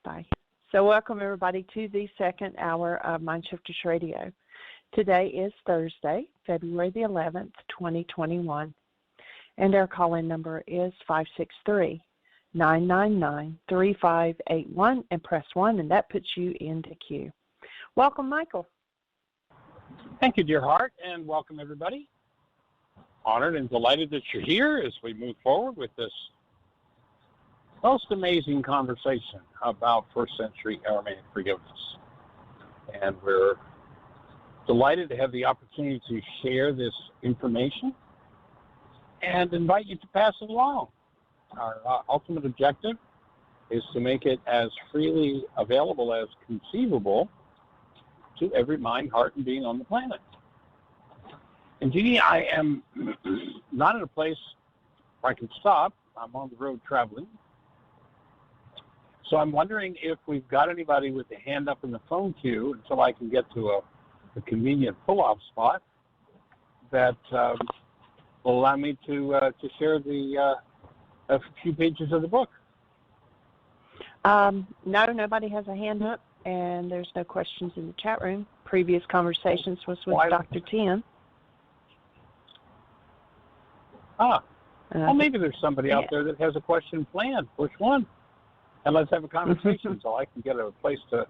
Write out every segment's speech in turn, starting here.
Bye. So welcome, everybody, to the second hour of Mindshifters Radio. Today is Thursday, February the 11th, 2021, and our call-in number is 563-999-3581, and press 1, and that puts you into queue. Welcome, Michael. Thank you, dear heart, and welcome, everybody. Honored and delighted that you're here as we move forward with this most amazing conversation about first century Aramaic forgiveness. And we're delighted to have the opportunity to share this information and invite you to pass it along. Our ultimate objective is to make it as freely available as conceivable to every mind, heart, and being on the planet. And Jeanie, I am not in a place where I can stop. I'm on the road traveling. So I'm wondering if we've got anybody with a hand up in the phone queue until I can get to a convenient pull-off spot that will allow me to share a few pages of the book. No, nobody has a hand up, and there's no questions in the chat room. Previous conversations was with Dr. Tim. Well, maybe there's somebody out there that has a question planned. Which one? And let's have a conversation so I can get a place to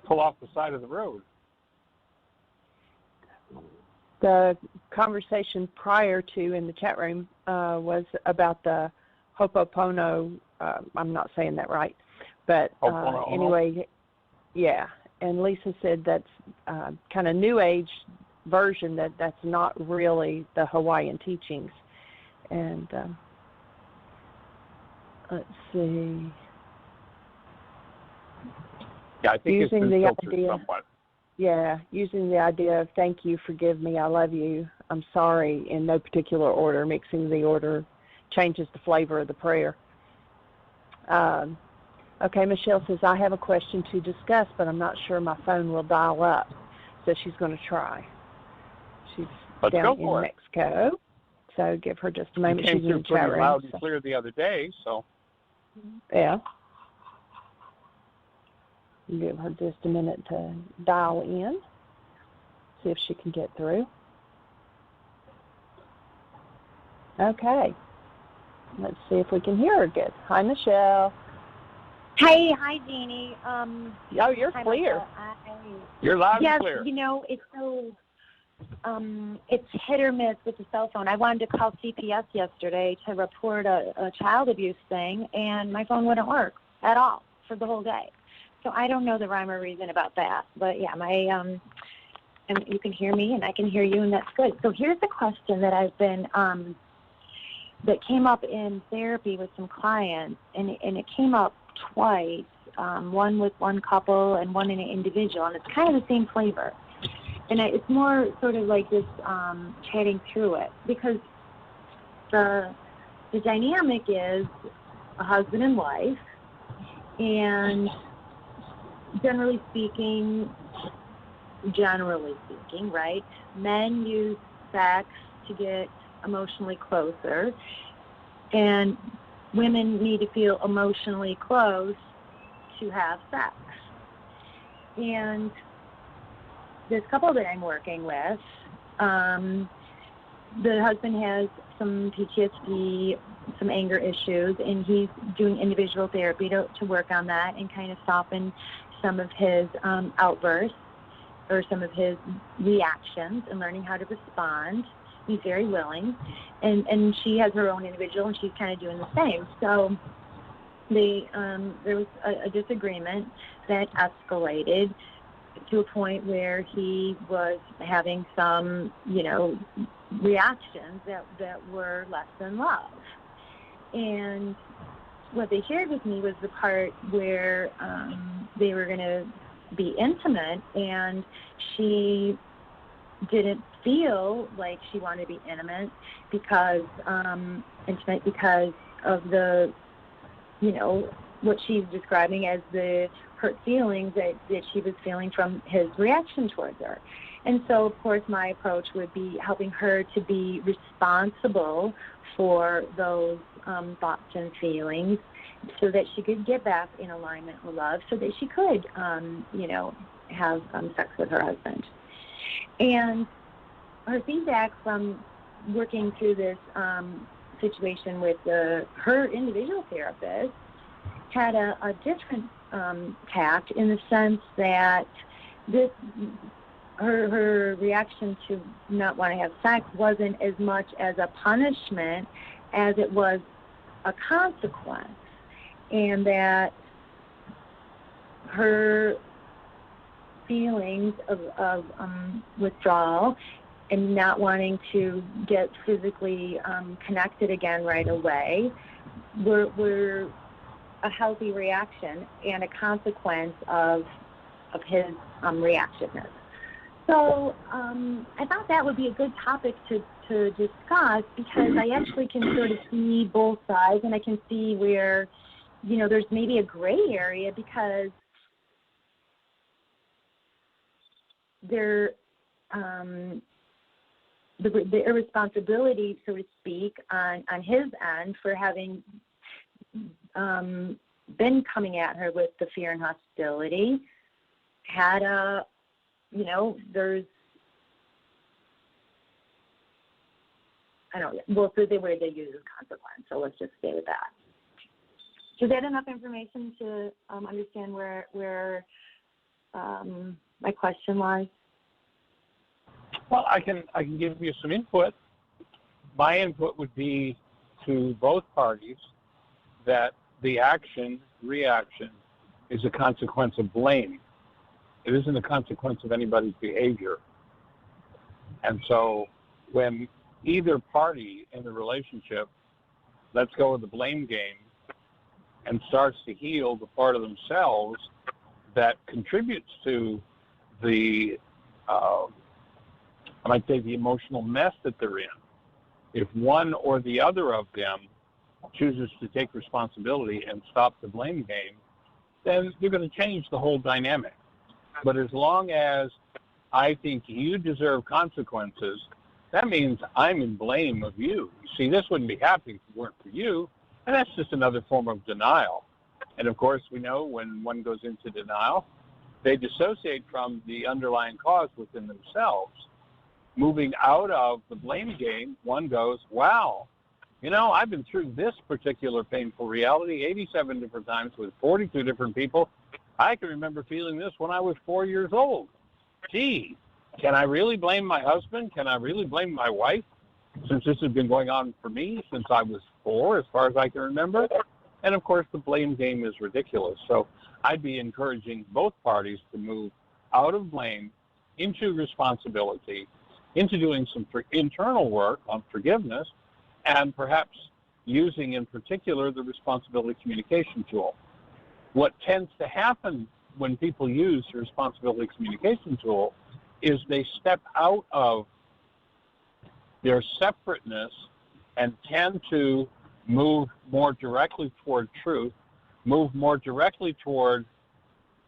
pull off the side of the road. The conversation prior to in the chat room was about the Ho'oponopono. I'm not saying that right. But anyway, yeah. And Lisa said that's kind of New Age version, that's not really the Hawaiian teachings. And let's see. Yeah, I think using it's been the filtered idea, somewhat. Yeah, using the idea of thank you, forgive me, I love you, I'm sorry, in no particular order. Mixing the order changes the flavor of the prayer. Okay, Michelle says, I have a question to discuss, but I'm not sure my phone will dial up. So she's going to try. She's down in Mexico. So give her just a moment. She's in the chat room. Loud and clear the other day, so. Yeah. Give her just a minute to dial in, see if she can get through. Okay. Let's see if we can hear her good. Hi, Michelle. Hey, hi, Jeanie. Oh, you're clear. You're loud and clear. Yes, you know, it's so, it's hit or miss with the cell phone. I wanted to call CPS yesterday to report a child abuse thing, and my phone wouldn't work at all for the whole day. So I don't know the rhyme or reason about that. But, yeah, and you can hear me, and I can hear you, and that's good. So here's a question that I've been that came up in therapy with some clients, and it came up twice, one with one couple and one in an individual, and it's kind of the same flavor. And it's more sort of like just chatting through it, because the dynamic is a husband and wife, and generally speaking, right, men use sex to get emotionally closer, and women need to feel emotionally close to have sex. And this couple that I'm working with, the husband has some PTSD, some anger issues, and he's doing individual therapy to work on that and kind of soften some of his outbursts or some of his reactions and learning how to respond. He's very willing, and she has her own individual, and she's kind of doing the same. So there was a disagreement that escalated to a point where he was having some, reactions that were less than love. And what they shared with me was the part where they were going to be intimate, and she didn't feel like she wanted to be intimate because of the, what she's describing as the hurt feelings that she was feeling from his reaction towards her. And so, of course, my approach would be helping her to be responsible for those thoughts and feelings so that she could get back in alignment with love, so that she could, have sex with her husband. And her feedback from working through this situation with her individual therapist had a different tact, in the sense that her reaction to not want to have sex wasn't as much as a punishment as it was a consequence, and that her feelings of withdrawal and not wanting to get physically connected again right away were a healthy reaction and a consequence of his reactiveness. So I thought that would be a good topic to discuss, because I actually can sort of see both sides, and I can see where, there's maybe a gray area, because the irresponsibility, so to speak, on his end for having been coming at her with the fear and hostility had there's, so they were, they use as consequence, so let's just stay with that. Is that enough information to understand where my question lies? Well, I can give you some input. My input would be to both parties that the reaction is a consequence of blame. It isn't a consequence of anybody's behavior. And so when either party in the relationship lets go of the blame game and starts to heal the part of themselves that contributes to the, I might say, the emotional mess that they're in, if one or the other of them chooses to take responsibility and stop the blame game, then you're going to change the whole dynamic. But as long as I think you deserve consequences, that means I'm in blame of you. You see, this wouldn't be happening if it weren't for you, and that's just another form of denial. And of course, we know when one goes into denial, they dissociate from the underlying cause within themselves. Moving out of the blame game, one goes, wow, I've been through this particular painful reality 87 different times with 42 different people. I can remember feeling this when I was 4 years old. Gee, can I really blame my husband? Can I really blame my wife? Since this has been going on for me since I was 4, as far as I can remember. And of course, the blame game is ridiculous. So I'd be encouraging both parties to move out of blame into responsibility, into doing some internal work on forgiveness, and perhaps using in particular the responsibility communication tool. What tends to happen when people use the responsibility communication tool is they step out of their separateness and tend to move more directly toward truth, move more directly toward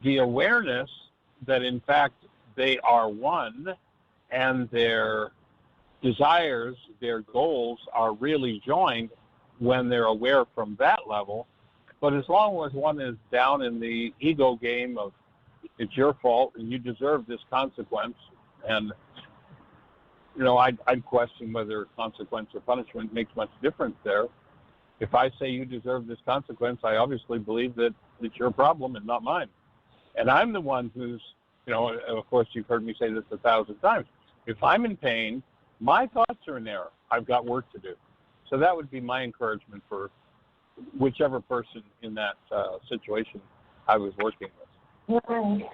the awareness that in fact they are one, and their desires, their goals are really joined when they're aware from that level. But as long as one is down in the ego game of it's your fault and you deserve this consequence, and I'd question whether consequence or punishment makes much difference there. If I say you deserve this consequence, I obviously believe that it's your problem and not mine. And I'm the one who's, of course you've heard me say this 1,000 times. If I'm in pain, my thoughts are in error. I've got work to do. So that would be my encouragement for whichever person in that situation I was working with. Right.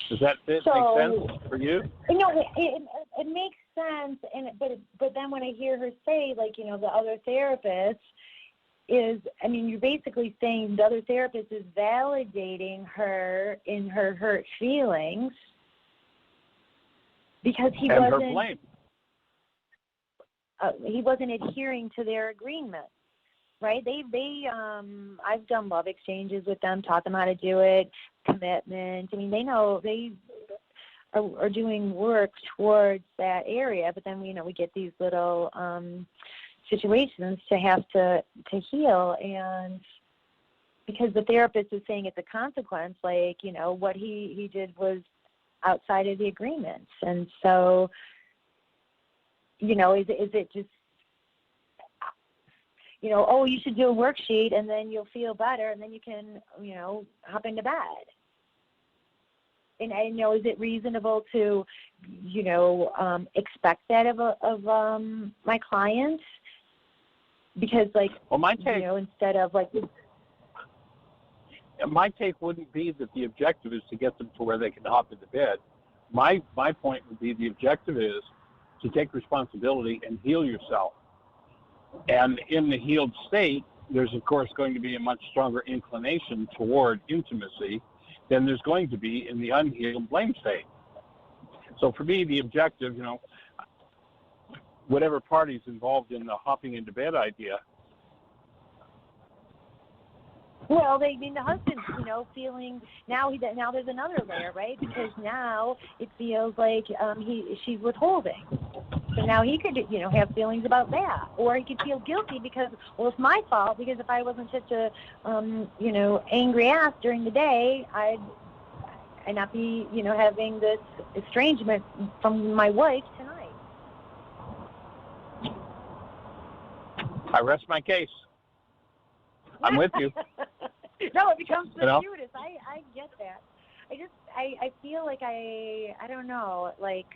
Does that make sense for you? It makes sense, but then when I hear her say, the other therapist is, you're basically saying the other therapist is validating her in her hurt feelings because he wasn't adhering to their agreement, right? I've done love exchanges with them, taught them how to do it, commitment. They know are doing work towards that area, but then, we get these little situations to have to heal. And because the therapist is saying it's a consequence, like, what he did was outside of the agreement. And so, is it just, oh, you should do a worksheet and then you'll feel better and then you can, hop into bed. And I know, is it reasonable to, expect that of my clients? Because, like, well, my take, instead of, like... My take wouldn't be that the objective is to get them to where they can hop into bed. My point would be the objective is to take responsibility and heal yourself. And in the healed state, there's, of course, going to be a much stronger inclination toward intimacy than there's going to be in the unhealed blame state. So for me, the objective, whatever party's involved in the hopping into bed idea. Well, the husband's, feeling now there's another layer, right? Because now it feels like she's withholding. So now he could, have feelings about that, or he could feel guilty because, well, it's my fault because if I wasn't such a, angry ass during the day, I'd not be, having this estrangement from my wife tonight. I rest my case. I'm with you. No, it becomes gratuitous. I get that. I feel like I don't know, like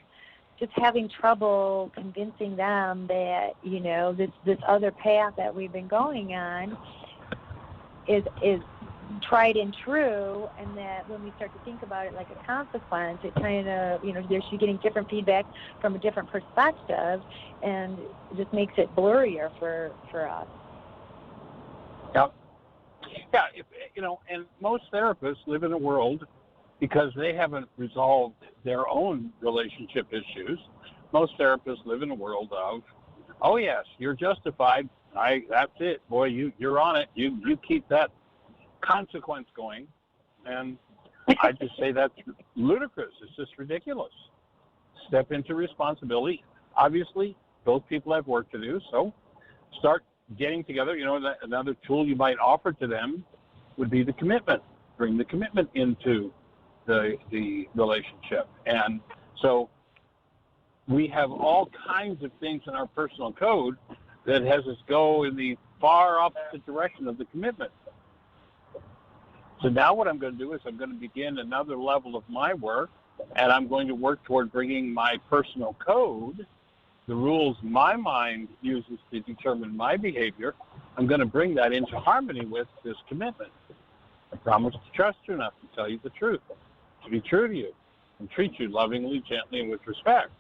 just having trouble convincing them that, this other path that we've been going on is tried and true, and that when we start to think about it like a consequence, it kind of, you're getting different feedback from a different perspective, and it just makes it blurrier for us. Yep. Yeah, and most therapists live in a world, because they haven't resolved their own relationship issues, most therapists live in a world of, oh yes, you're justified. That's it, boy. You're on it. You keep that consequence going, and I just say that's ludicrous. It's just ridiculous. Step into responsibility. Obviously, both people have work to do, so start getting together. Another tool you might offer to them would be the commitment. Bring the commitment into the relationship. And so we have all kinds of things in our personal code that has us go in the far opposite direction of the commitment. So now what I'm going to do is I'm going to begin another level of my work, and I'm going to work toward bringing my personal code, the rules my mind uses to determine my behavior, I'm going to bring that into harmony with this commitment. I promise to trust you enough to tell you the truth, to be true to you, and treat you lovingly, gently, and with respect.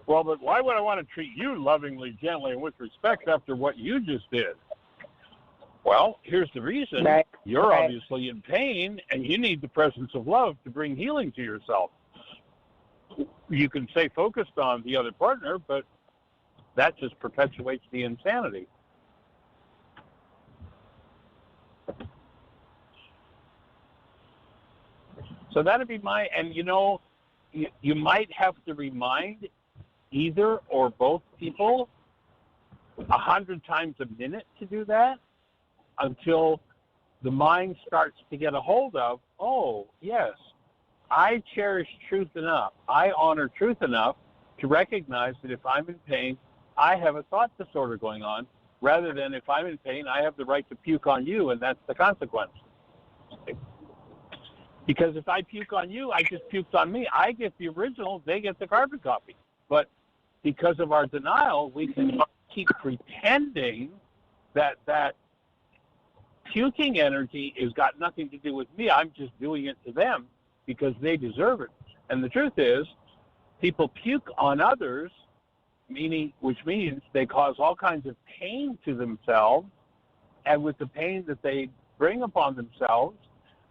Well, but why would I want to treat you lovingly, gently, and with respect after what you just did? Well, here's the reason. Right. You're obviously in pain, and you need the presence of love to bring healing to yourself. You can stay focused on the other partner, but that just perpetuates the insanity. So that'd be and you might have to remind either or both people 100 times a minute to do that until the mind starts to get a hold of, oh, yes, I cherish truth enough. I honor truth enough to recognize that if I'm in pain, I have a thought disorder going on, rather than if I'm in pain, I have the right to puke on you, and that's the consequence. Because if I puke on you, I just puked on me. I get the original, they get the carbon copy. But because of our denial, we can keep pretending that puking energy has got nothing to do with me. I'm just doing it to them because they deserve it. And the truth is, people puke on others, which means they cause all kinds of pain to themselves, and with the pain that they bring upon themselves,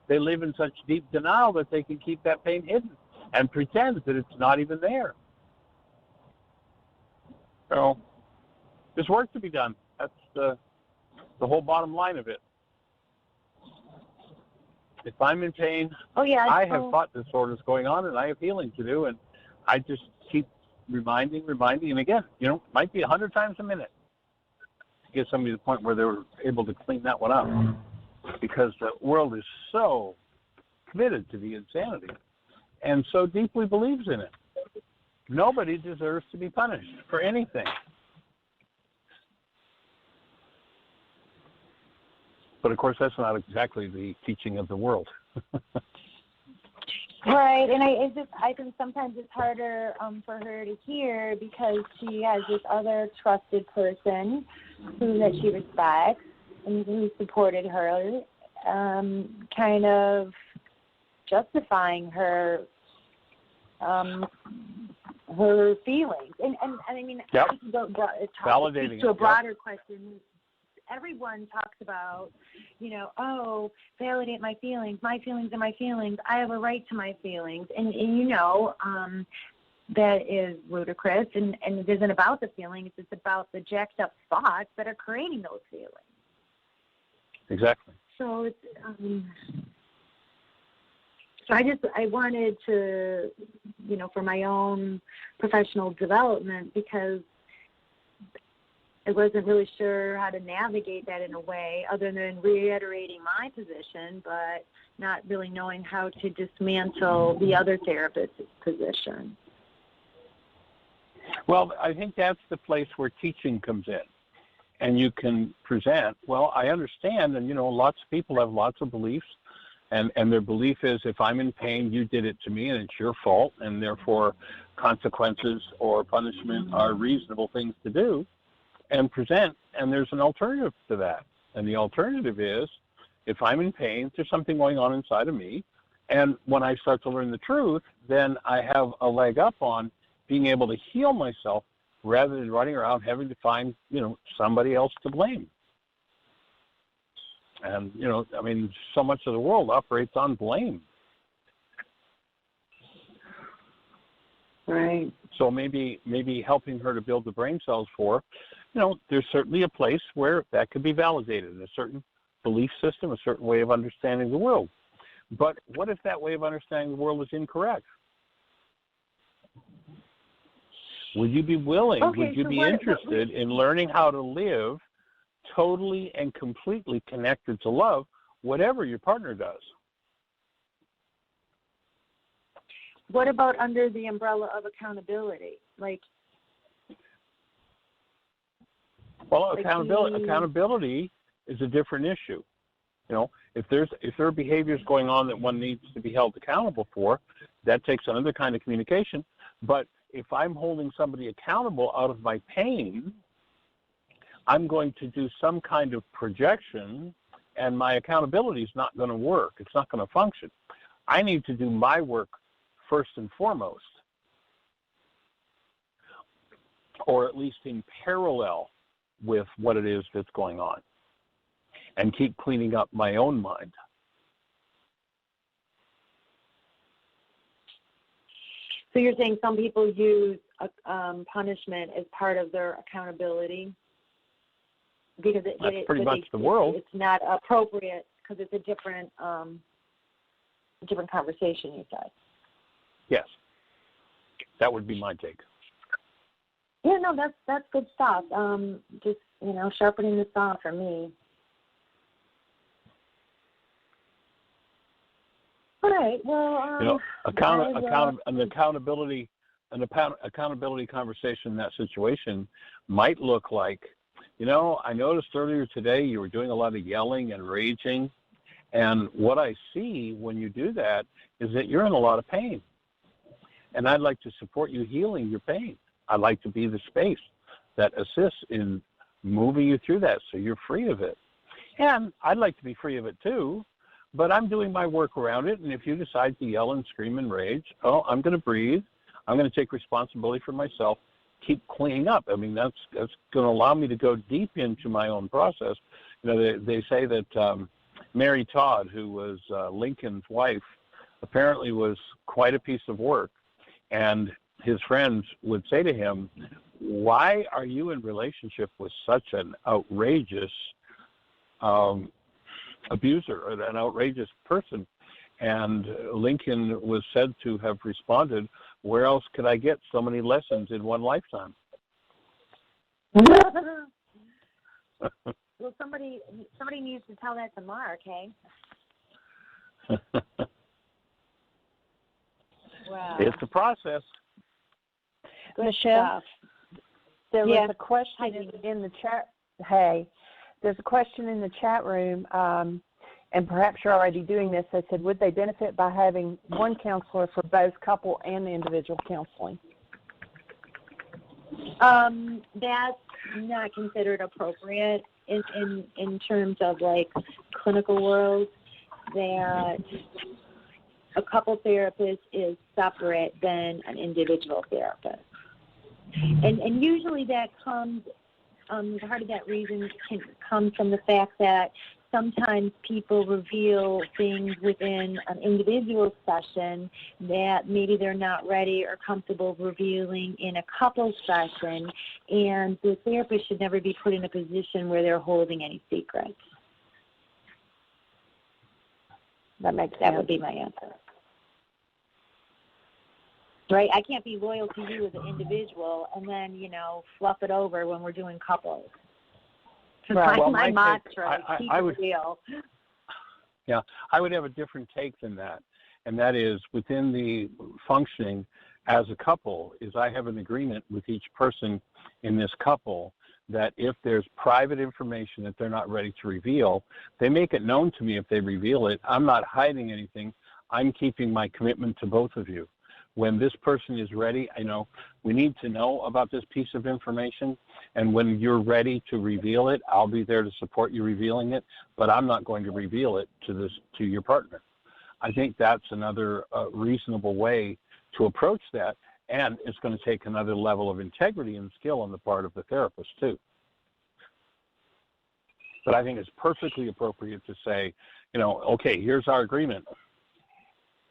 they live in such deep denial that they can keep that pain hidden and pretend that it's not even there. So there's work to be done. That's the whole bottom line of it. if I'm in pain, I have thought disorders going on, and I have healing to do, and I just keep reminding, and again, it might be 100 times a minute to get somebody to the point where they were able to clean that one up, because the world is so committed to the insanity and so deeply believes in it. Nobody deserves to be punished for anything. But of course, that's not exactly the teaching of the world. Right, and I think sometimes it's harder for her to hear because she has this other trusted person that she respects and who supported her, kind of justifying her feelings. And I mean, yep. Validating to a broader question. Everyone talks about, validate my feelings are my feelings. I have a right to my feelings. And that is ludicrous. And it isn't about the feelings. It's about the jacked up thoughts that are creating those feelings. Exactly. So it's, I wanted to, for my own professional development, because I wasn't really sure how to navigate that in a way other than reiterating my position, but not really knowing how to dismantle the other therapist's position. Well, I think that's the place where teaching comes in. And you can present, well, I understand, and, lots of people have lots of beliefs, and their belief is if I'm in pain, you did it to me, and it's your fault, and therefore consequences or punishment are reasonable things to do. And present, and there's an alternative to that. And the alternative is, if I'm in pain, there's something going on inside of me, and when I start to learn the truth, then I have a leg up on being able to heal myself rather than running around having to find, somebody else to blame. And, so much of the world operates on blame. Right. So maybe helping her to build the brain cells for, there's certainly a place where that could be validated, a certain belief system, a certain way of understanding the world. But what if that way of understanding the world is incorrect? Would you be willing, would you be interested in learning how to live totally and completely connected to love, whatever your partner does? What about under the umbrella of accountability? Well, accountability is a different issue. If there are behaviors going on that one needs to be held accountable for, that takes another kind of communication. But if I'm holding somebody accountable out of my pain, I'm going to do some kind of projection, and my accountability is not going to work. It's not going to function. I need to do my work first and foremost, or at least in parallel with what it is that's going on, and keep cleaning up my own mind. So you're saying some people use punishment as part of their accountability? Because that's pretty much the world. It's not appropriate because it's a different conversation, you said. Yes. That would be my take. Yeah, no, that's good stuff. Just, sharpening the saw for me. All right. Well, an accountability conversation in that situation might look like, I noticed earlier today you were doing a lot of yelling and raging, and what I see when you do that is that you're in a lot of pain, and I'd like to support you healing your pain. I'd like to be the space that assists in moving you through that so you're free of it. And I'd like to be free of it too, but I'm doing my work around it, and if you decide to yell and scream and rage, I'm going to breathe. I'm going to take responsibility for myself, keep cleaning up. I mean, that's going to allow me to go deep into my own process. They say that Mary Todd, who was Lincoln's wife, apparently was quite a piece of work, and his friends would say to him, why are you in relationship with such an outrageous abuser, or an outrageous person? And Lincoln was said to have responded, "Where else could I get so many lessons in one lifetime?" Well, somebody needs to tell that to Mark, hey? Wow. It's a process. Good Michelle, stuff. there Yeah. was a question in the chat. Hey, there's a question in the chat room, and perhaps you're already doing this. They said, would they benefit by having one counselor for both couple and individual counseling? That's not considered appropriate in terms of like clinical world. That a couple therapist is separate than an individual therapist, and usually that comes. Part of that reason can come from the fact that sometimes people reveal things within an individual session that maybe they're not ready or comfortable revealing in a couple session, and the therapist should never be put in a position where they're holding any secrets. That would be my answer. Right? I can't be loyal to you as an individual and then, fluff it over when we're doing couples. Right. Well, my mantra is keep it real. Yeah, I would have a different take than that. And that is within the functioning as a couple is I have an agreement with each person in this couple that if there's private information that they're not ready to reveal, they make it known to me if they reveal it. I'm not hiding anything. I'm keeping my commitment to both of you. When this person is ready, we need to know about this piece of information. And when you're ready to reveal it, I'll be there to support you revealing it, but I'm not going to reveal it to your partner. I think that's another reasonable way to approach that. And it's going to take another level of integrity and skill on the part of the therapist too. But I think it's perfectly appropriate to say, okay, here's our agreement.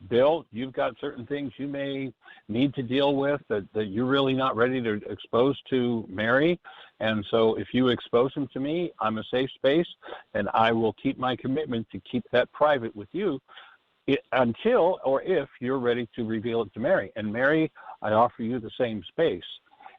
Bill, you've got certain things you may need to deal with that you're really not ready to expose to Mary. And so if you expose them to me, I'm a safe space, and I will keep my commitment to keep that private with you until or if you're ready to reveal it to Mary. And Mary, I offer you the same space.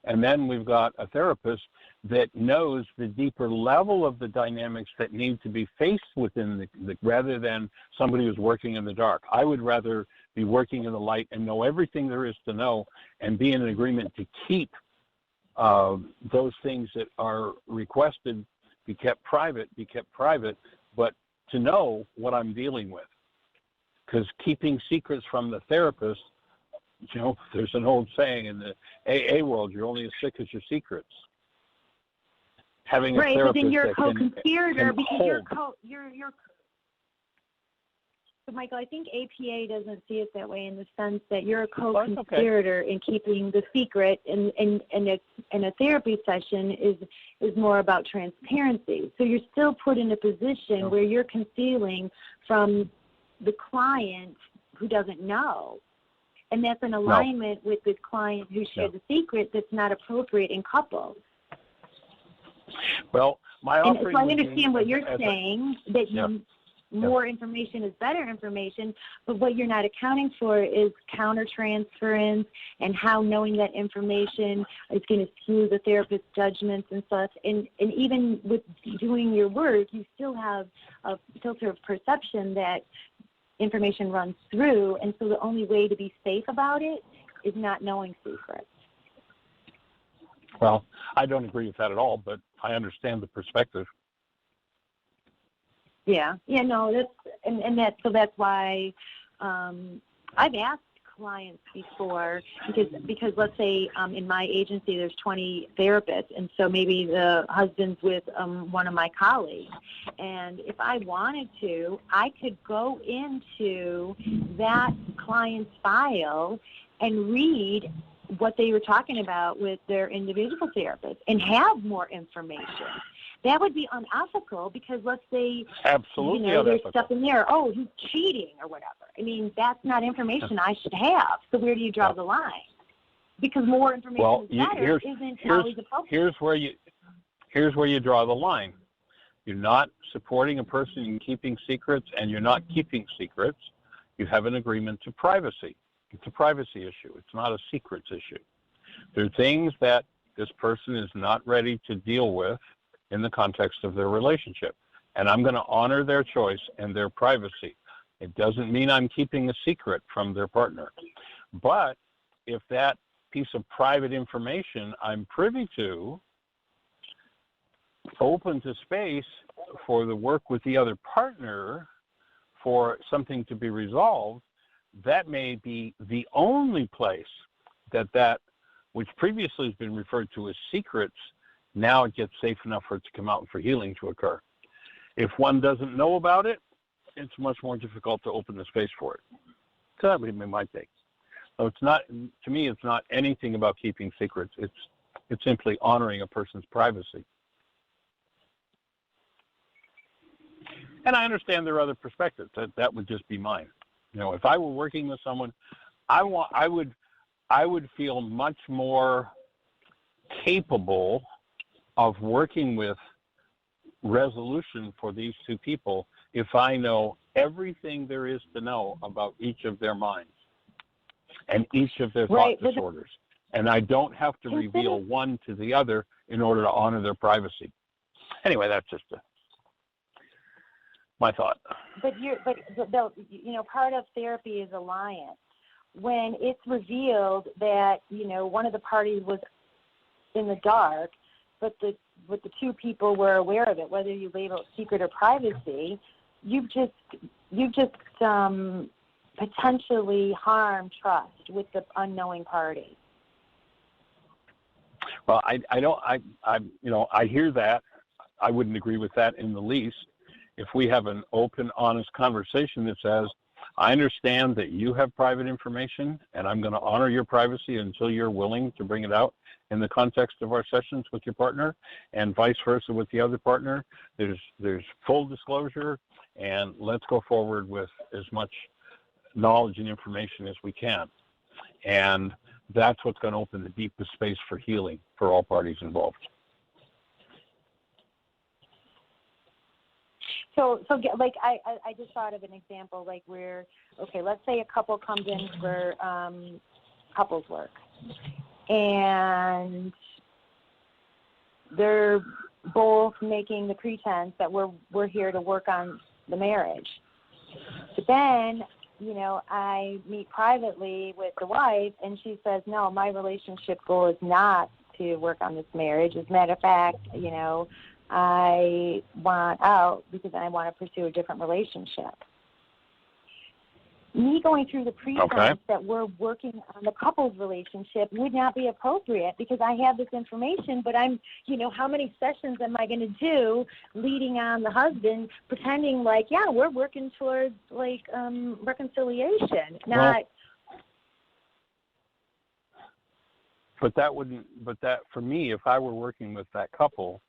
And then we've got a therapist that knows the deeper level of the dynamics that need to be faced within the rather than somebody who's working in the dark. I would rather be working in the light and know everything there is to know and be in an agreement to keep those things that are requested be kept private, but to know what I'm dealing with. Because keeping secrets from the therapist, there's an old saying in the AA world, you're only as sick as your secrets. Having a right, therapist but then you're a can co-conspirator because hold. So Michael, I think APA doesn't see it that way in the sense that you're a co-conspirator in keeping the secret, and a therapy session is more about transparency. So you're still put in a position where you're concealing from the client who doesn't know. And that's in alignment with the client who shared the secret that's not appropriate in couples. Well, my offering. So I understand what you're saying, that more information is better information, but what you're not accounting for is countertransference and how knowing that information is going to skew the therapist's judgments and such. And even with doing your work, you still have a filter of perception that information runs through, and so the only way to be safe about it is not knowing secrets. Well, I don't agree with that at all, but I understand the perspective. That's why I've asked clients before, because let's say in my agency there's 20 therapists, and so maybe the husband's with one of my colleagues, and if I wanted to, I could go into that client's file and read what they were talking about with their individual therapist and have more information. That would be unethical because let's say there's stuff in there, he's cheating or whatever. I mean, that's not information I should have. So where do you draw the line? Because more information is better isn't always appropriate. Here's where you draw the line. You're not supporting a person in keeping secrets, and you're not keeping secrets. you have an agreement to privacy. It's a privacy issue. It's not a secrets issue. There are things that this person is not ready to deal with in the context of their relationship. And I'm going to honor their choice and their privacy. It doesn't mean I'm keeping a secret from their partner. But if that piece of private information I'm privy to opens a space for the work with the other partner for something to be resolved, that may be the only place that which previously has been referred to as secrets, now it gets safe enough for it to come out and for healing to occur. If one doesn't know about it, it's much more difficult to open the space for it. So that would be my take. So it's not, to me, it's not anything about keeping secrets. It's simply honoring a person's privacy. And I understand there are other perspectives. That would just be mine. You know, if I were working with someone, I would feel much more capable of working with resolution for these two people if I know everything there is to know about each of their minds and each of their thought disorders. And I don't have to reveal one to the other in order to honor their privacy. Anyway, that's just my thought. But part of therapy is alliance. When it's revealed that, one of the parties was in the dark, but the two people were aware of it, whether you label it secret or privacy, you've just potentially harmed trust with the unknowing party. Well, I hear that. I wouldn't agree with that in the least. If we have an open, honest conversation that says, I understand that you have private information, and I'm going to honor your privacy until you're willing to bring it out in the context of our sessions with your partner, and vice versa with the other partner. There's full disclosure, and let's go forward with as much knowledge and information as we can. And that's what's going to open the deepest space for healing for all parties involved. So like I just thought of an example, like where, okay, let's say a couple comes in for couples work, and they're both making the pretense that we're here to work on the marriage. But then, I meet privately with the wife, and she says, no, my relationship goal is not to work on this marriage. As a matter of fact, I want out because I want to pursue a different relationship. Me going through the pretense that we're working on the couple's relationship would not be appropriate because I have this information, but I'm, how many sessions am I going to do leading on the husband, pretending like, yeah, we're working towards reconciliation, not. But that for me, if I were working with that couple,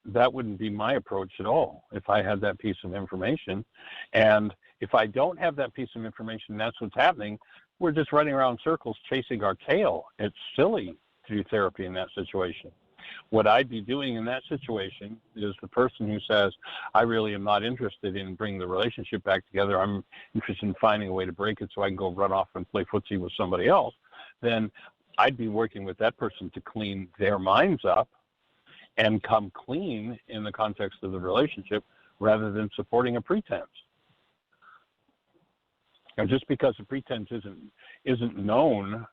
that wouldn't be my approach at all if I had that piece of information. And if I don't have that piece of information, that's what's happening, we're just running around circles chasing our tail. It's silly to do therapy in that situation. What I'd be doing in that situation is the person who says, I really am not interested in bringing the relationship back together. I'm interested in finding a way to break it so I can go run off and play footsie with somebody else. Then I'd be working with that person to clean their minds up and come clean in the context of the relationship rather than supporting a pretense. And just because a pretense isn't known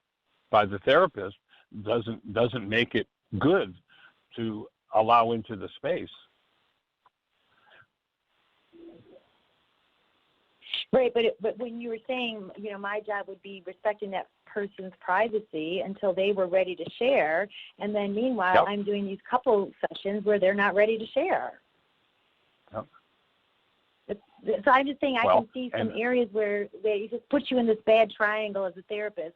by the therapist doesn't make it good to allow into the space. Right, but when you were saying, my job would be respecting that person's privacy until they were ready to share, and then meanwhile, I'm doing these couple sessions where they're not ready to share. Yep. So I'm just saying I can see some areas where they just put you in this bad triangle as a therapist,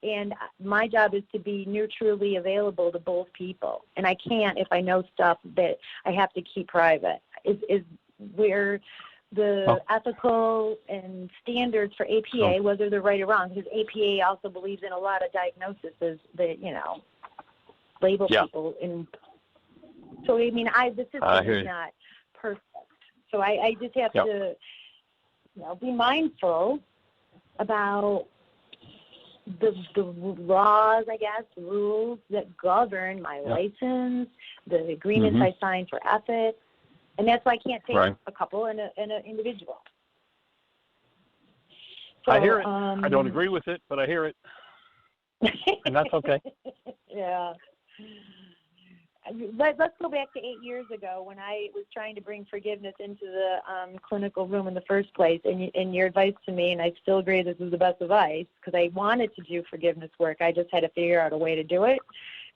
and my job is to be neutrally available to both people, and I can't if I know stuff that I have to keep private. Is where the ethical and standards for APA, whether they're right or wrong, because APA also believes in a lot of diagnoses that, label people in. So, I mean, the system is not perfect. So I just have to, be mindful about the laws, I guess, rules that govern my license, the agreements I signed for ethics, and that's why I can't take a couple and an individual. So, I hear it. I don't agree with it, but I hear it, and that's okay. Yeah. Let's go back to 8 years ago when I was trying to bring forgiveness into the clinical room in the first place, and your advice to me, and I still agree this is the best advice, because I wanted to do forgiveness work. I just had to figure out a way to do it.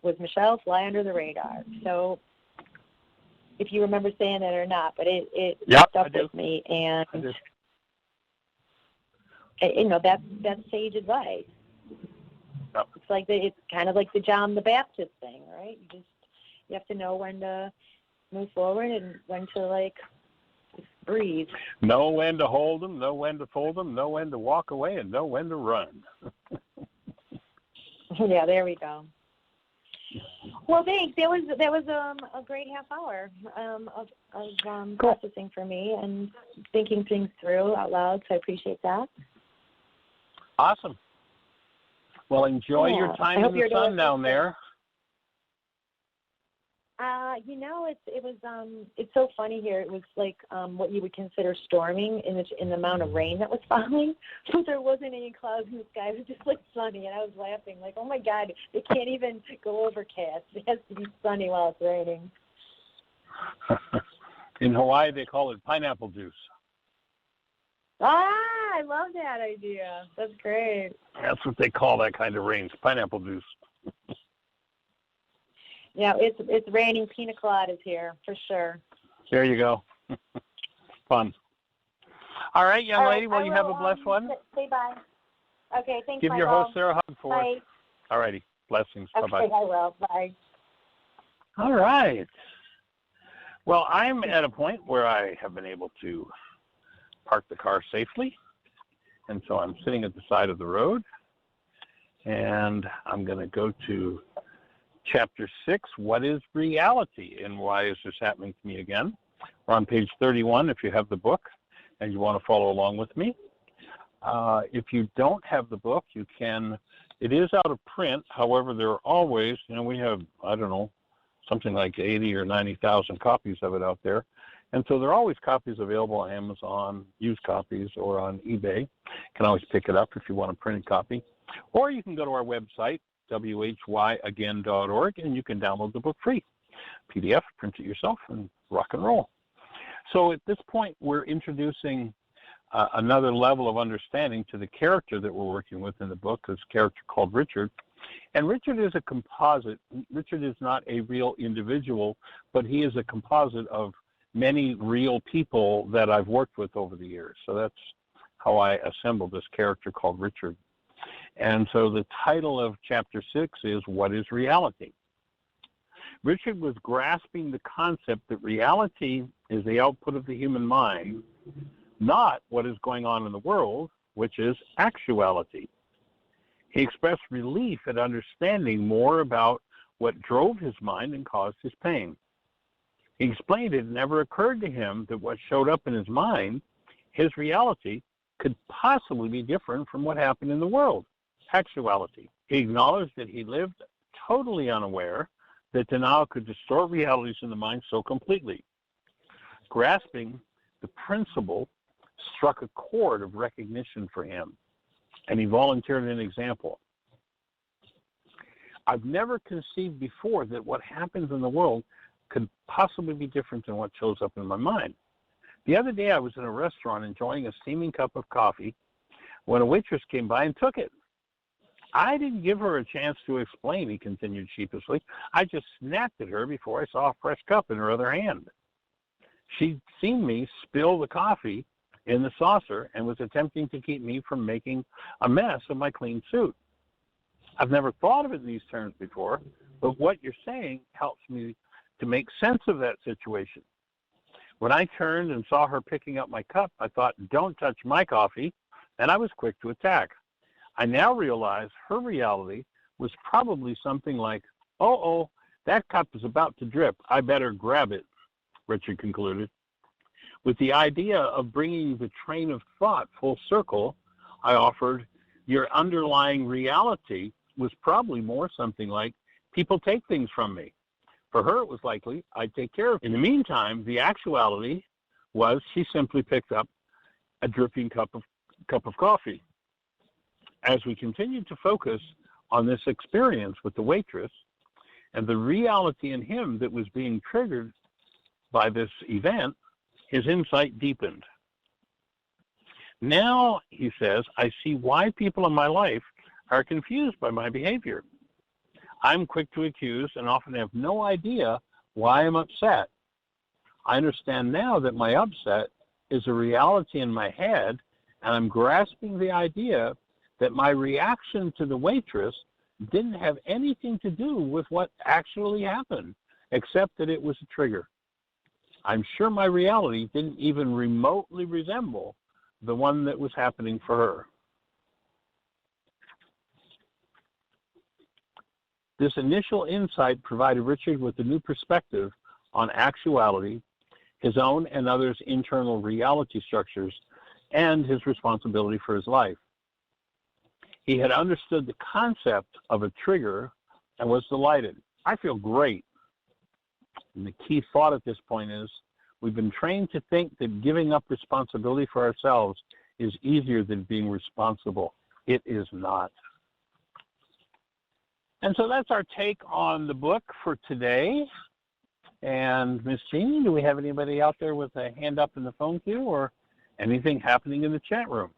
Was Michelle, fly under the radar. So if you remember saying that or not, but it stuck with me, and that's sage advice. Yep. It's like it's kind of like the John the Baptist thing, right? You have to know when to move forward and when to just breathe. Know when to hold them, know when to fold them, know when to walk away, and know when to run. Yeah, there we go. Well, thanks. That was a great half hour of processing for me and thinking things through out loud. So I appreciate that. Awesome. Well, enjoy your time in the sun down there. It's so funny here. It was like what you would consider storming in the amount of rain that was falling. So there wasn't any clouds in the sky. It was just sunny, and I was laughing like, oh my God, it can't even go overcast. It has to be sunny while it's raining. In Hawaii, they call it pineapple juice. I love that idea. That's great. That's what they call that kind of rain, pineapple juice. Yeah, it's raining pina coladas here for sure. There you go. Fun. All right, young lady. Well, you have a blessed one. Say bye. Okay, thanks. Give your host Sarah a hug for us. All righty. Blessings. Okay, Bye-bye. I will. Bye. All right. Well, I'm at a point where I have been able to park the car safely, and so I'm sitting at the side of the road, and I'm going to go to Chapter 6, What is Reality, and why is this happening to me again? We're on page 31 if you have the book and you want to follow along with me. If you don't have the book, you can. It is out of print. However, there are always, we have, I don't know, something like 80 or 90,000 copies of it out there. And so there are always copies available on Amazon, used copies, or on eBay. You can always pick it up if you want a printed copy. Or you can go to our website, whyagain.org, and you can download the book free. PDF, print it yourself, and rock and roll. So at this point, we're introducing another level of understanding to the character that we're working with in the book, this character called Richard. And Richard is a composite. Richard is not a real individual, but he is a composite of many real people that I've worked with over the years. So that's how I assembled this character called Richard. And so the title of Chapter 6 is What is Reality? Richard was grasping the concept that reality is the output of the human mind, not what is going on in the world, which is actuality. He expressed relief at understanding more about what drove his mind and caused his pain. He explained it never occurred to him that what showed up in his mind, his reality, could possibly be different from what happened in the world, actuality. He acknowledged that he lived totally unaware that denial could distort realities in the mind so completely. Grasping the principle struck a chord of recognition for him, and he volunteered an example. I've never conceived before that what happens in the world could possibly be different than what shows up in my mind. The other day I was in a restaurant enjoying a steaming cup of coffee when a waitress came by and took it. I didn't give her a chance to explain, he continued sheepishly. I just snapped at her before I saw a fresh cup in her other hand. She'd seen me spill the coffee in the saucer and was attempting to keep me from making a mess of my clean suit. I've never thought of it in these terms before, but what you're saying helps me to make sense of that situation. When I turned and saw her picking up my cup, I thought, don't touch my coffee, and I was quick to attack. I now realize her reality was probably something like, oh, that cup is about to drip. I better grab it, Richard concluded. With the idea of bringing the train of thought full circle, I offered, your underlying reality was probably more something like, people take things from me. For her, it was likely I'd take care of it. In the meantime, the actuality was she simply picked up a dripping cup of coffee. As we continued to focus on this experience with the waitress and the reality in him that was being triggered by this event, his insight deepened. Now, he says, I see why people in my life are confused by my behavior. I'm quick to accuse and often have no idea why I'm upset. I understand now that my upset is a reality in my head, and I'm grasping the idea that my reaction to the waitress didn't have anything to do with what actually happened, except that it was a trigger. I'm sure my reality didn't even remotely resemble the one that was happening for her. This initial insight provided Richard with a new perspective on actuality, his own and others' internal reality structures, and his responsibility for his life. He had understood the concept of a trigger and was delighted. I feel great. And the key thought at this point is, we've been trained to think that giving up responsibility for ourselves is easier than being responsible. It is not. And so that's our take on the book for today. And Miss Jeanie, do we have anybody out there with a hand up in the phone queue or anything happening in the chat room?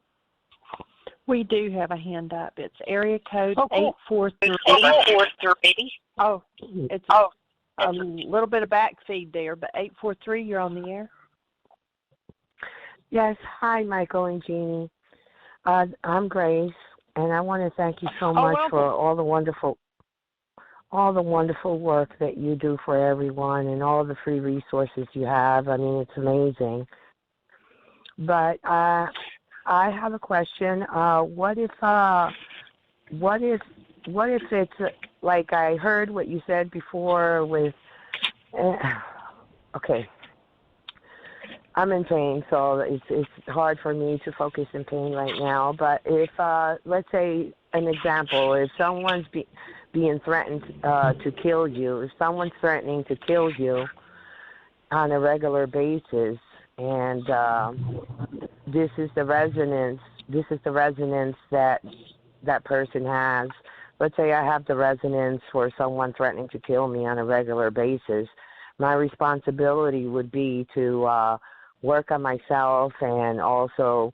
We do have a hand up. It's area code cool. 843. 843. Oh, it's a little bit of back feed there, but 843, you're on the air. Yes. Hi, Michael and Jeanie. I'm Grace, and I want to thank you so much for all the wonderful work that you do for everyone and all the free resources you have. I mean, it's amazing. But I have a question. What if it's like I heard what you said before with, okay, I'm in pain, so it's hard for me to focus in pain right now. But if, let's say, an example, if someone's being threatened to kill you, if someone's threatening to kill you on a regular basis, and this is the resonance that person has. Let's say I have the resonance for someone threatening to kill me on a regular basis. My responsibility would be to work on myself and also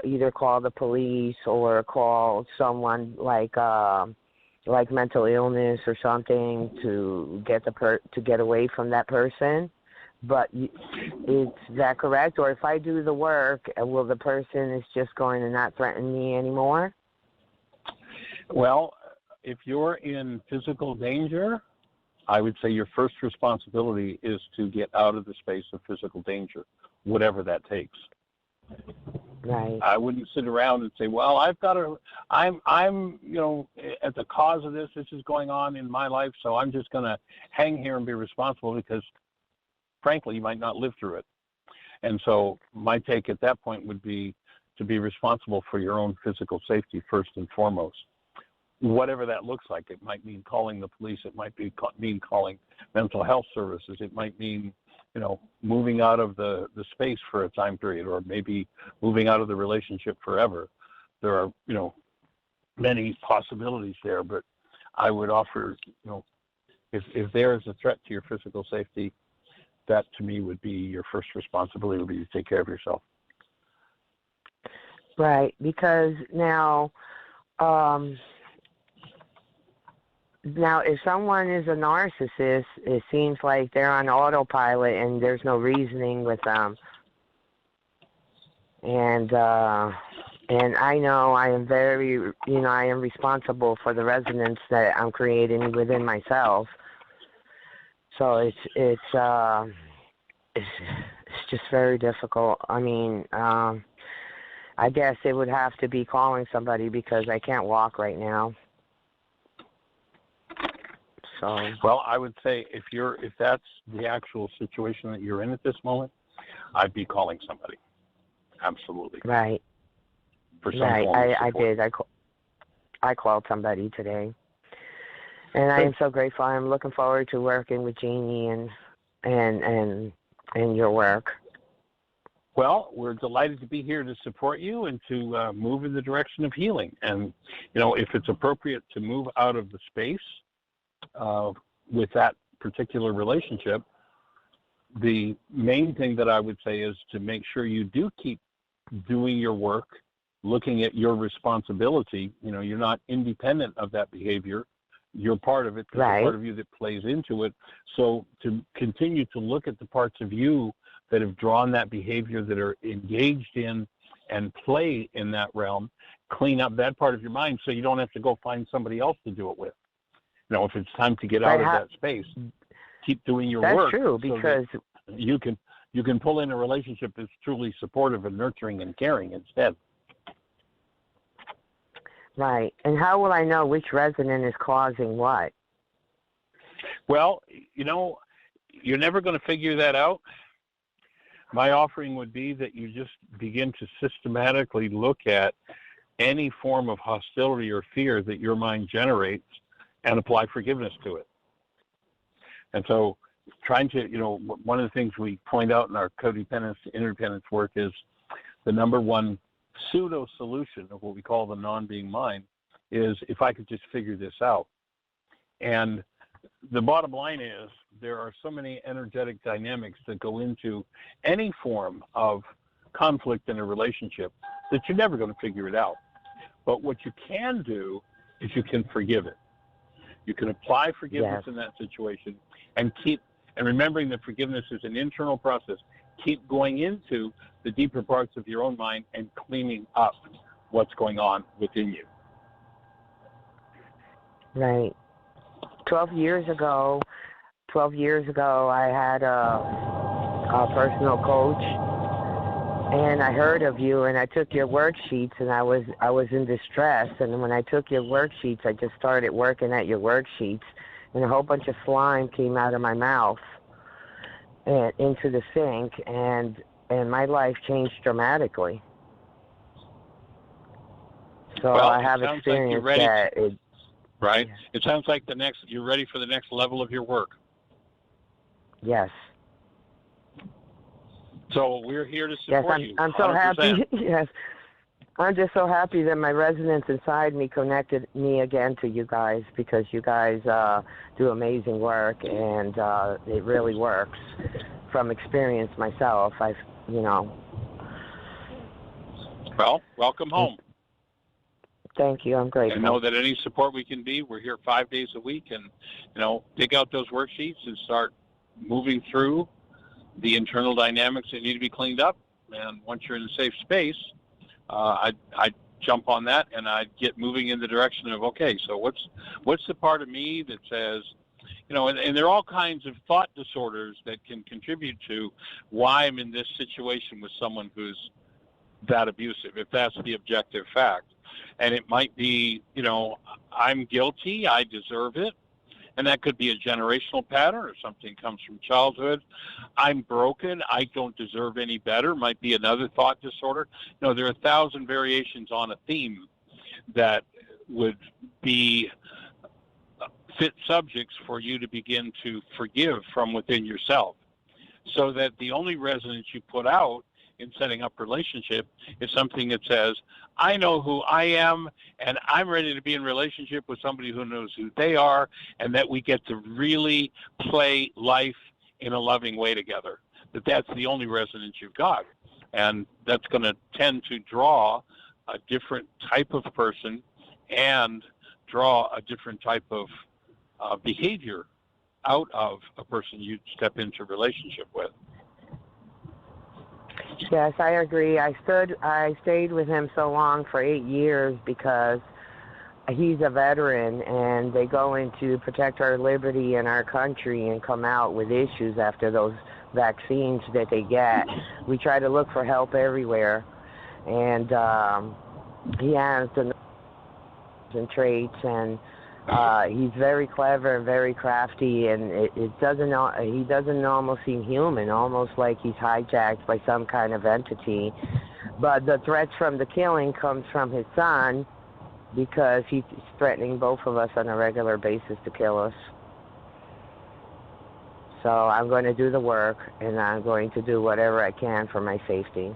either call the police or call someone like mental illness or something to get away from that person. But is that correct? Or if I do the work, will the person is just going to not threaten me anymore? Well, if you're in physical danger, I would say your first responsibility is to get out of the space of physical danger, whatever that takes. Right. I wouldn't sit around and say, well, I'm at the cause of this. This is going on in my life, so I'm just going to hang here and be responsible because, frankly, you might not live through it. And so my take at that point would be to be responsible for your own physical safety first and foremost. Whatever that looks like. It might mean calling the police. It might mean calling mental health services. It might mean, moving out of the space for a time period, or maybe moving out of the relationship forever. There are, many possibilities there, but I would offer, if there is a threat to your physical safety, that to me would be your first responsibility, would be to take care of yourself. Right, because now if someone is a narcissist, it seems like they're on autopilot and there's no reasoning with them. And I know I am I am responsible for the resonance that I'm creating within myself. So it's just very difficult. I mean, I guess it would have to be calling somebody because I can't walk right now. So. Well, I would say if that's the actual situation that you're in at this moment, I'd be calling somebody. Absolutely. Right. for some form of support. I did. I called somebody today, and I am so grateful. I'm looking forward to working with Jeanie and your work. Well, we're delighted to be here to support you and to move in the direction of healing. And, you know, if it's appropriate to move out of the space with that particular relationship, the main thing that I would say is to make sure you do keep doing your work, looking at your responsibility. You know, you're not independent of that behavior. You're part of it. There's a part of you that plays into it. So to continue to look at the parts of you that have drawn that behavior, that are engaged in and play in that realm, clean up that part of your mind so you don't have to go find somebody else to do it with. You know, if it's time to get out of that space, keep doing your work. That's true, because you can pull in a relationship that's truly supportive and nurturing and caring instead. Right. And how will I know which resonant is causing what? Well, you know, you're never going to figure that out. My offering would be that you just begin to systematically look at any form of hostility or fear that your mind generates and apply forgiveness to it. And so trying to, you know, one of the things we point out in our codependence to interdependence work is the number one pseudo solution of what we call the non-being mind is if I could just figure this out. And the bottom line is there are so many energetic dynamics that go into any form of conflict in a relationship that you're never going to figure it out. But what you can do is you can forgive it. You can apply forgiveness in that situation and remembering that forgiveness is an internal process. Keep going into the deeper parts of your own mind and cleaning up what's going on within you. Right. 12 years ago, I had a personal coach, and I heard of you, and I took your worksheets, and I was in distress. And when I took your worksheets, I just started working at your worksheets, and a whole bunch of slime came out of my mouth and into the sink, and my life changed dramatically. So I have experienced that. Right? Yeah. It sounds like you're ready for the next level of your work. Yes. So we're here to support you. I'm so happy. Yes. I'm just so happy that my resonance inside me connected me again to you guys, because you guys do amazing work, and it really works. From experience myself, Well, welcome home. Thank you. I'm grateful. And know that any support we can be, we're here 5 days a week, and, you know, dig out those worksheets and start moving through the internal dynamics that need to be cleaned up. And once you're in a safe space, I'd jump on that, and I'd get moving in the direction of, okay, so what's the part of me that says, you know, and there are all kinds of thought disorders that can contribute to why I'm in this situation with someone who's that abusive, if that's the objective fact. And it might be, you know, I'm guilty, I deserve it. And that could be a generational pattern, or something comes from childhood. I'm broken, I don't deserve any better, might be another thought disorder. You know, there are 1,000 variations on a theme that would be fit subjects for you to begin to forgive from within yourself, so that the only resonance you put out in setting up relationship is something that says, I know who I am, and I'm ready to be in relationship with somebody who knows who they are, and that we get to really play life in a loving way together. That's the only resonance you've got. And that's going to tend to draw a different type of person and draw a different type of behavior out of a person you step into relationship with. Yes, I agree. I stayed with him so long, for 8 years, because he's a veteran, and they go in to protect our liberty and our country and come out with issues after those vaccines that they get. We try to look for help everywhere, and he has the traits, and he's very clever and very crafty, and he doesn't almost seem human, almost like he's hijacked by some kind of entity. But the threats from the killing comes from his son because he's threatening both of us on a regular basis to kill us. So I'm going to do the work, and I'm going to do whatever I can for my safety.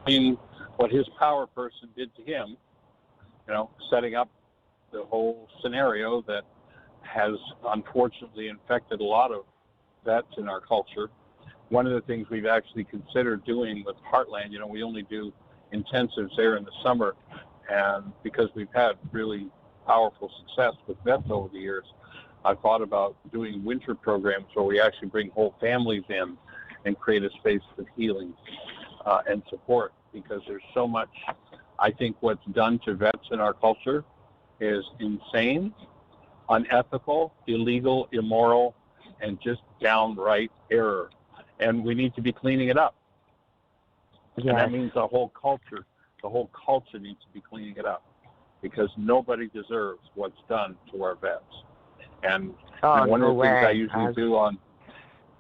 I mean, what his power person did to him, setting up the whole scenario that has unfortunately infected a lot of vets in our culture. One of the things we've actually considered doing with Heartland, we only do intensives there in the summer, and because we've had really powerful success with vets over the years, I thought about doing winter programs where we actually bring whole families in and create a space for healing and support, because there's so much. I think what's done to vets in our culture is insane, unethical, illegal, immoral, and just downright error. And we need to be cleaning it up. Yes. And that means the whole culture needs to be cleaning it up, because nobody deserves what's done to our vets. And one of the things I usually do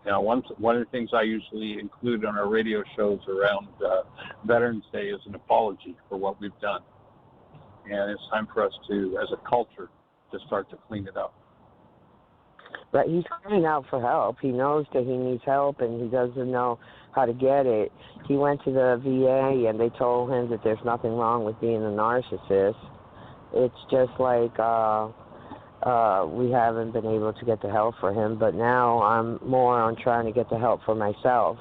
one of the things I usually include on our radio shows around Veterans Day is an apology for what we've done. And it's time for us to, as a culture, to start to clean it up. But he's crying out for help. He knows that he needs help, and he doesn't know how to get it. He went to the VA, and they told him that there's nothing wrong with being a narcissist. It's just like we haven't been able to get the help for him. But now I'm more on trying to get the help for myself.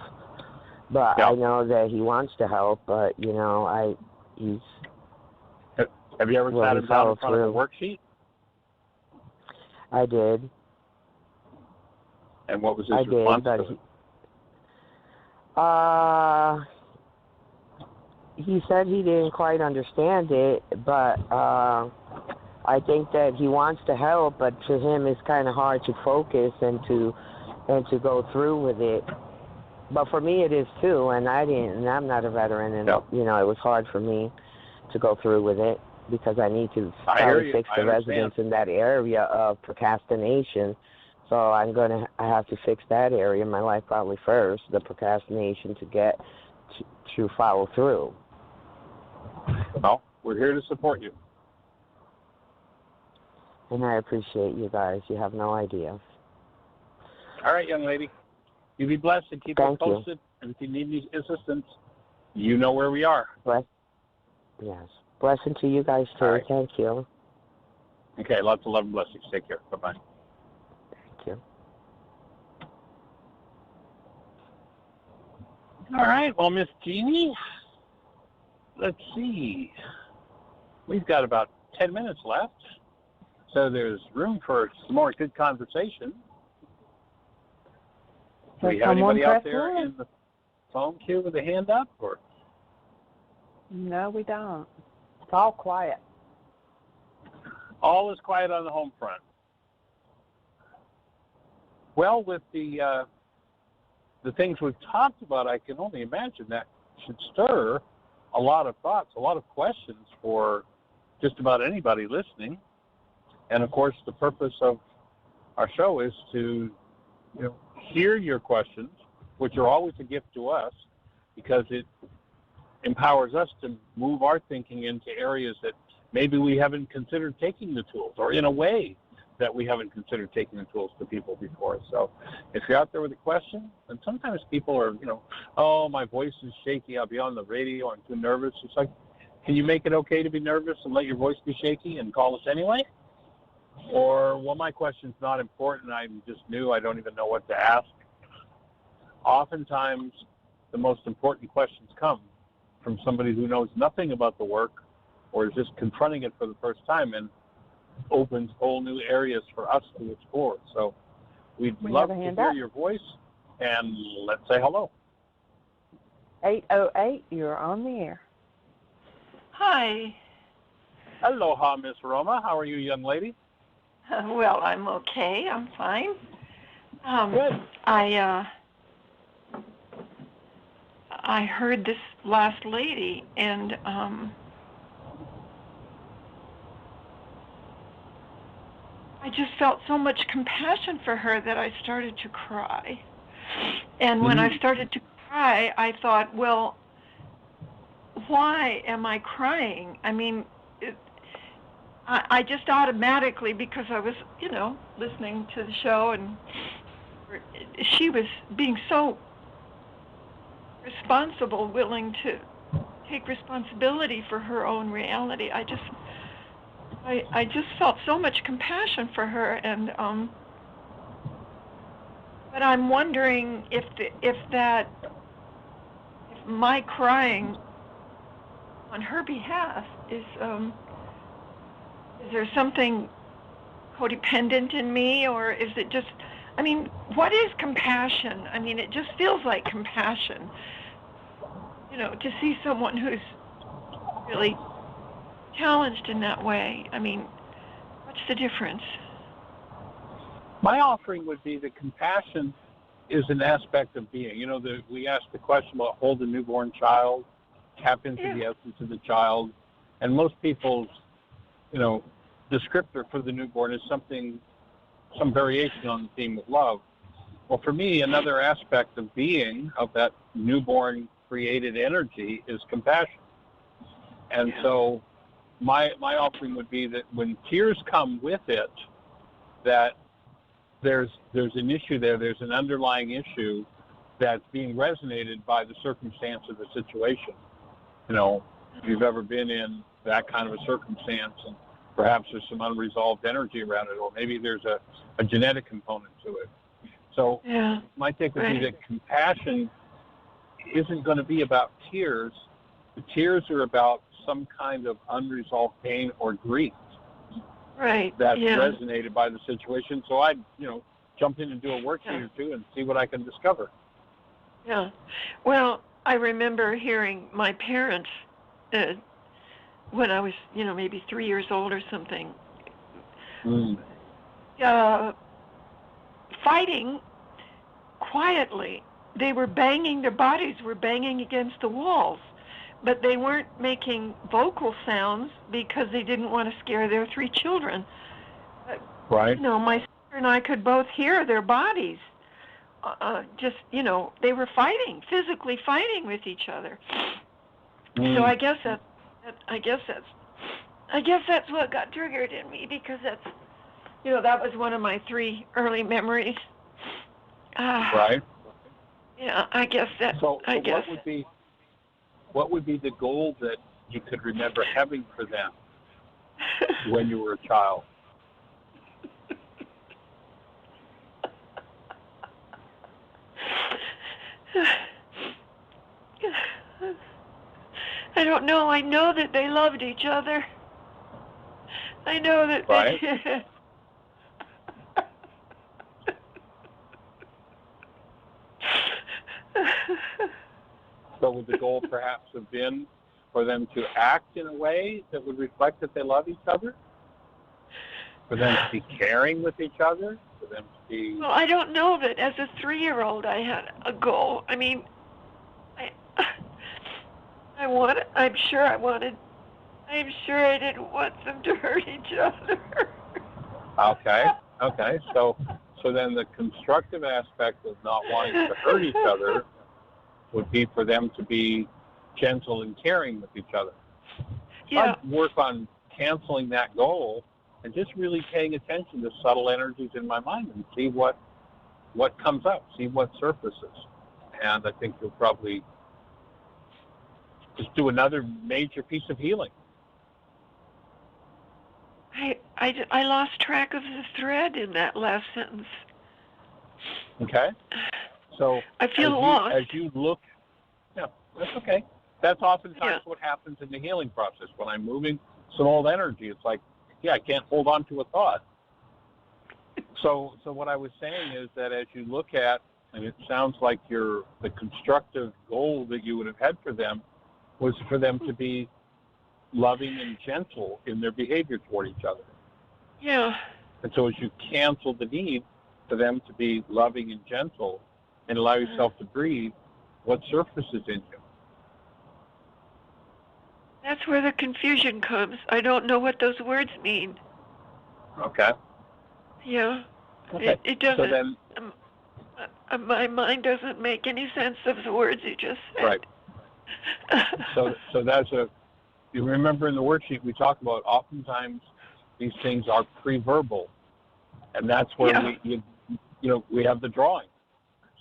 But I know that he wants to help, but, he's... Have you ever sat him down in front of a worksheet? I did. And what was his response to it? He said he didn't quite understand it, but I think that he wants to help, but to him it's kind of hard to focus and to go through with it. But for me it is too, and I'm not a veteran, and it was hard for me to go through with it, because I need to probably fix the residents in that area of procrastination. So I have to fix that area in my life probably first, the procrastination, to get to follow through. Well, we're here to support you. And I appreciate you guys. You have no idea. All right, young lady. You be blessed and keep us posted. And if you need any assistance, you know where we are. Yes. Blessing to you guys, too. Right. Thank you. Okay, lots of love and blessings. Take care. Bye-bye. Thank you. All right. Well, Miss Jeanie, let's see. We've got about 10 minutes left, so there's room for some more good conversation. Do we have anybody out there in the phone queue with a hand up? Or? No, we don't. It's all quiet. All is quiet on the home front. Well, with the things we've talked about, I can only imagine that should stir a lot of thoughts, a lot of questions for just about anybody listening. And of course, the purpose of our show is to, hear your questions, which are always a gift to us, because it empowers us to move our thinking into areas that maybe we haven't considered taking the tools, or in a way that we haven't considered taking the tools to people before. So if you're out there with a question, and sometimes people are, oh, my voice is shaky, I'll be on the radio, I'm too nervous. It's like, can you make it okay to be nervous and let your voice be shaky and call us anyway? Or, well, my question's not important, I'm just new, I don't even know what to ask. Oftentimes, the most important questions come from somebody who knows nothing about the work, or is just confronting it for the first time, and opens whole new areas for us to explore. So we'd love to hear your voice, and let's say hello. 808, you're on the air. Hi. Aloha, Miss Roma. How are you, young lady? Well, I'm okay. I'm fine. Good. I heard this last lady, and I just felt so much compassion for her that I started to cry. And when I started to cry, I thought, well, why am I crying? I mean, I just automatically, because I was, listening to the show, and she was being so responsible, willing to take responsibility for her own reality. I just felt so much compassion for her, and but I'm wondering if my crying on her behalf is there something codependent in me, or is it just, I mean, what is compassion? I mean, it just feels like compassion, to see someone who's really challenged in that way. I mean, what's the difference? My offering would be that compassion is an aspect of being. We asked the question about hold a newborn child, tap into the essence of the child, and most people's, descriptor for the newborn is some variation on the theme of love. Well, for me, another aspect of being, of that newborn created energy, is compassion. And so my offering would be that when tears come with it, that there's an issue there's an underlying issue that's being resonated by the circumstance of the situation. If you've ever been in that kind of a circumstance, and perhaps there's some unresolved energy around it, or maybe there's a genetic component to it. So my take would be that compassion isn't going to be about tears. The tears are about some kind of unresolved pain or grief that's resonated by the situation. So I'd, jump in and do a worksheet or two and see what I can discover. Yeah. Well, I remember hearing my parents when I was, maybe 3 years old or something, fighting quietly. They were banging, their bodies were banging against the walls, but they weren't making vocal sounds because they didn't want to scare their 3 children. Right. My sister and I could both hear their bodies. They were fighting, physically fighting with each other. So I guess that's what got triggered in me, because that's, that was one of my 3 early memories. Right. Yeah, I guess that. So what would be the goal that you could remember having for them when you were a child? I don't know. I know that they loved each other. I know that right. they... So would the goal perhaps have been for them to act in a way that would reflect that they love each other? For them to be caring with each other? For them to be... Well, I don't know that as a 3-year-old I had a goal. I mean, I'm sure I didn't want them to hurt each other. Okay. So then the constructive aspect of not wanting to hurt each other would be for them to be gentle and caring with each other. Yeah. I'd work on canceling that goal and just really paying attention to subtle energies in my mind and see what comes up, see what surfaces. And I think you'll probably just do another major piece of healing. I lost track of the thread in that last sentence. Okay. So I feel lost. As you look, that's okay. That's oftentimes what happens in the healing process. When I'm moving some old energy, it's like, I can't hold on to a thought. So what I was saying is that as you look at, and it sounds like the constructive goal that you would have had for them was for them to be loving and gentle in their behavior toward each other. Yeah. And so as you cancel the need for them to be loving and gentle and allow yourself to breathe, what surfaces in you? That's where the confusion comes. I don't know what those words mean. Okay. Yeah. Okay. It doesn't. So then, my mind doesn't make any sense of the words you just said. Right. So that's you remember in the worksheet we talked about oftentimes these things are pre-verbal, and that's where we have the drawing.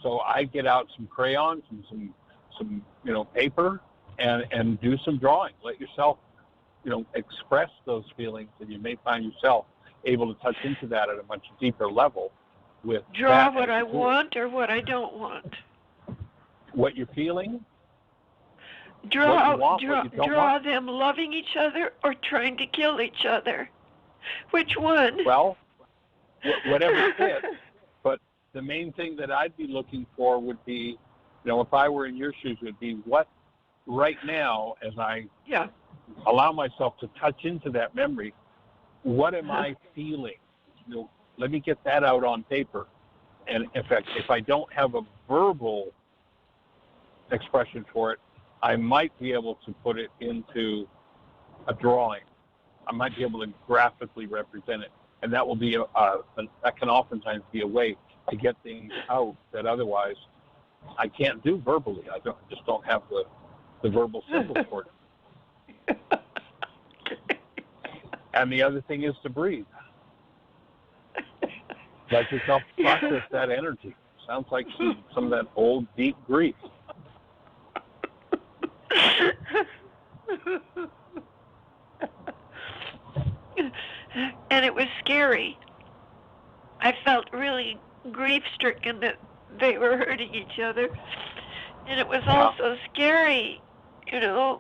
So I get out some crayons and some paper and do some drawing. Let yourself express those feelings, and you may find yourself able to touch into that at a much deeper level. With draw what I want or what I don't want. What you're feeling. Draw them loving each other or trying to kill each other. Which one? Well, whatever fits. But the main thing that I'd be looking for would be, if I were in your shoes, would be what right now, as I allow myself to touch into that memory, what am I feeling? Let me get that out on paper. And in fact, if I don't have a verbal expression for it, I might be able to put it into a drawing. I might be able to graphically represent it, and that will be that can oftentimes be a way to get things out that otherwise I can't do verbally. I just don't have the verbal symbols for it. And the other thing is to breathe. Let yourself process that energy. Sounds like some of that old deep grief. And it was scary. I felt really grief-stricken that they were hurting each other. And it was also scary, because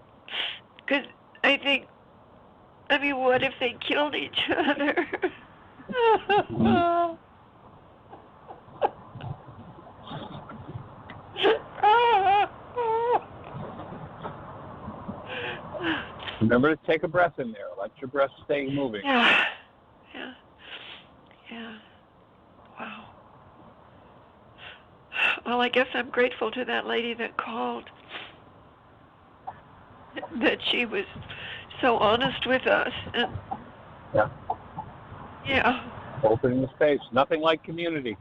what if they killed each other? Remember to take a breath in there. Let your breath stay moving. Yeah. Wow. Well, I guess I'm grateful to that lady that called. That she was so honest with us. And Opening the space. Nothing like community.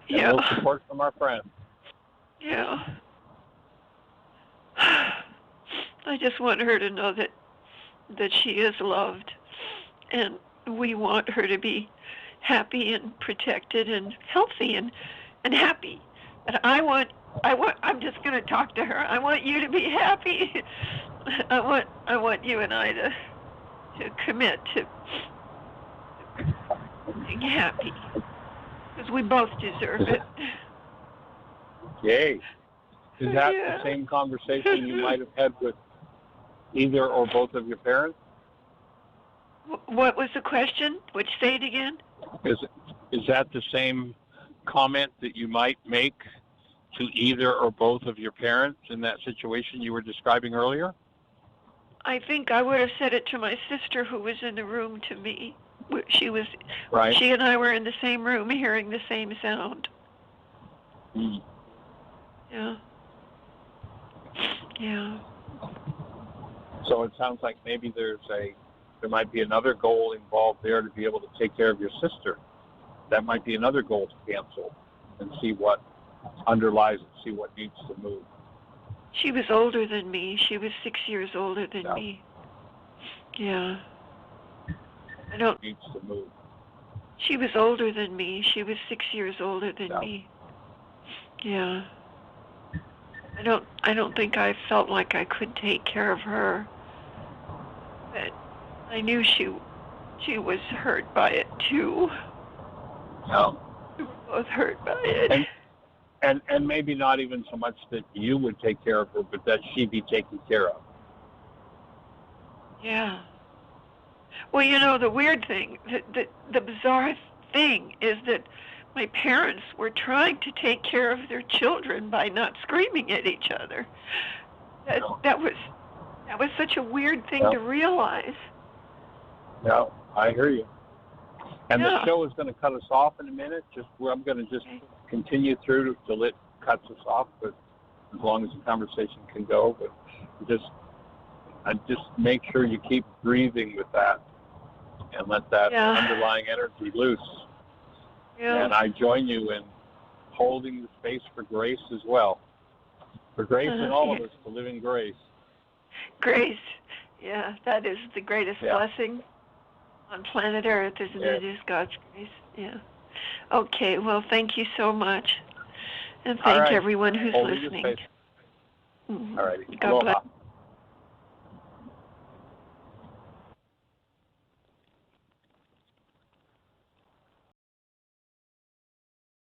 And a little support from our friends. Yeah. I just want her to know that she is loved, and we want her to be happy and protected and healthy and happy. And I'm just going to talk to her. I want you to be happy. I want you and I to commit to being happy, because we both deserve it. Yay. Is that the same conversation you might have had with either or both of your parents? What was the question? Would you say it again? Is that the same comment that you might make to either or both of your parents in that situation you were describing earlier? I think I would have said it to my sister, who was in the room to me. She and I were in the same room hearing the same sound. Mm. Yeah. So it sounds like maybe there might be another goal involved there to be able to take care of your sister. That might be another goal to cancel and see what underlies it, see what needs to move. She was older than me. She was 6 years older than me. Yeah. Needs to move. She was older than me. She was 6 years older than me. Yeah. I don't think I felt like I could take care of her. But I knew she was hurt by it too. No. We were both hurt by it. And maybe not even so much that you would take care of her, but that she be taken care of. Yeah. Well, the weird thing, the bizarre thing is that my parents were trying to take care of their children by not screaming at each other. That was such a weird thing to realize. No, I hear you. And the show is going to cut us off in a minute. I'm going to continue through till it cuts us off, but as long as the conversation can go. But just make sure you keep breathing with that and let that underlying energy loose. Yeah. And I join you in holding the space for grace as well. For grace in all of us to live in grace. Grace. Yeah, that is the greatest blessing on planet Earth, isn't it? Is God's grace. Yeah. Okay, well, thank you so much. And thank everyone who's listening. All righty. God bless.